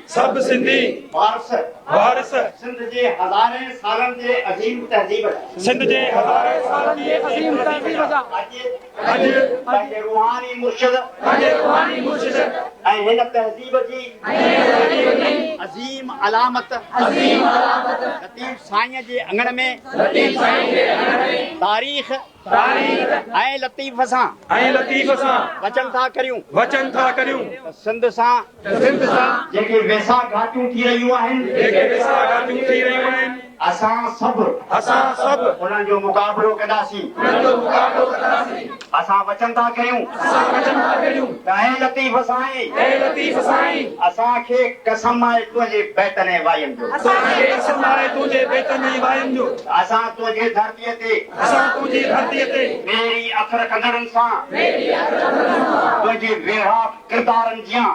सब सिंधी वारिस सिंध जे हज़ारे सालन जे अज़ीम तहज़ीब जा अॼु पंहिंजे रूहानी मुर्शिद ऐं हिन तहज़ीब जी अज़ीम अलामत लतीफ़ साईं जे अंगण में तारीख़ ऐं लतीफ़ सां वचन था करियूं सिंध सां जेके वेसा घाटियूं थी रहियूं आहिनि असां सभु उन्हनि जो मुक़ाबिलो कंदासीं असां वचन था करियूं त ऐं लतीफ़ साईं असांखे कसम आहे तुंहिंजे बैतन ऐं वायनि जो असां तुंहिंजे धरतीअ ते मेरी अखर कंदड़नि सां तुंहिंजे वेड़ा किरदारनि जियां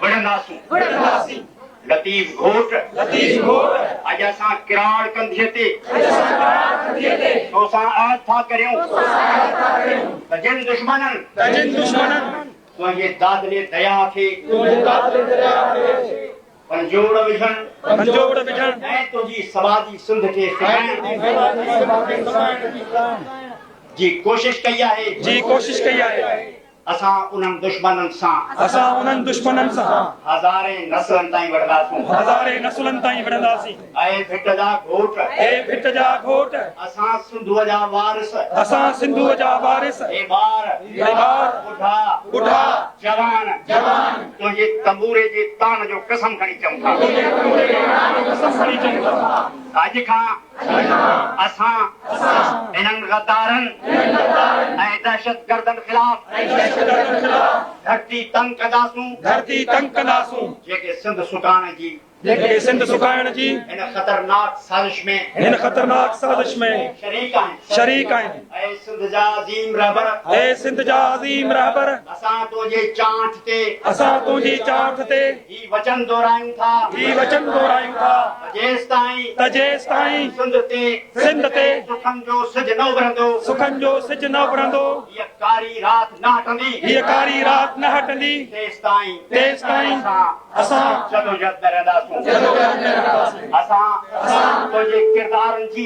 विढ़ंदासीं लतीफ़ घोट अॼु असां किराड़ कंधीअ ते तोसां अहद था करियूं त जिन दुश्मननि तुंहिंजे दादले दया खे पंजोड़ विझण ऐं तुंहिंजी समाजी सिंध खे जी कोशिश कई आहे असां उन्हनि दुश्मननि सां हज़ारे नस्लनि ताईं विढ़ंदासीं ऐं भिट जा घोट असां सिंधूअ जा वारिस ए ॿार बुढ़ा जवान तुंहिंजे तंबूरे जे तान जो कसम खणी चऊं था अॼु खां असां इन्हनि गद्दारनि ऐं दहशतगर्दनि ख़िलाफ़ धरती तंग कंदासूं जेके सिंध सुकाइण जी इन ख़तरनाक साज़िश में शरीक आहिनि ऐं सिंध जा अज़ीम रहबर असां तुंहिंजी चांठ ते ही वचन दोहरायूं था जेसिताईं सिंध ते सुखनि जो सिज न उभरंदो हीअ कारी रात न हटंदी तेसिताईं असां जदोजहद में रहंदासूं असां तुंहिंजे किरदारनि जी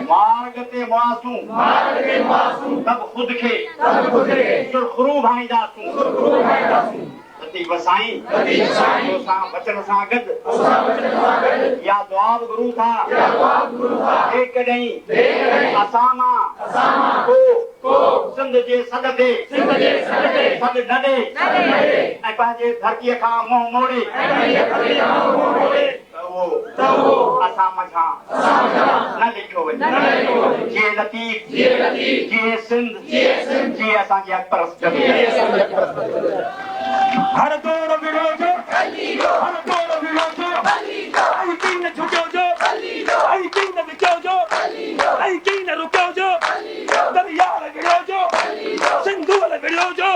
मार्ग ते मुआसूं तब ख़ुद खे सुरख़रू भाईंदासूं लतीफ़ साईं तोसां वचन सां गॾु या दुआ बि घुरूं था जेकॾहिं असां मां को सिंध जे सॾ ते सॾ न ॾे ऐं पंहिंजे धरतीअ खां मुंहुं मोड़े त उहो असां मथां न लिखियो वञे जीअं लतीफ़ जीअं सिंध जीअं असांजे अकबरस हर दौर विढ़ो जो रुको जो दरिया विढ़ो जो सिंधू विढ़ो जो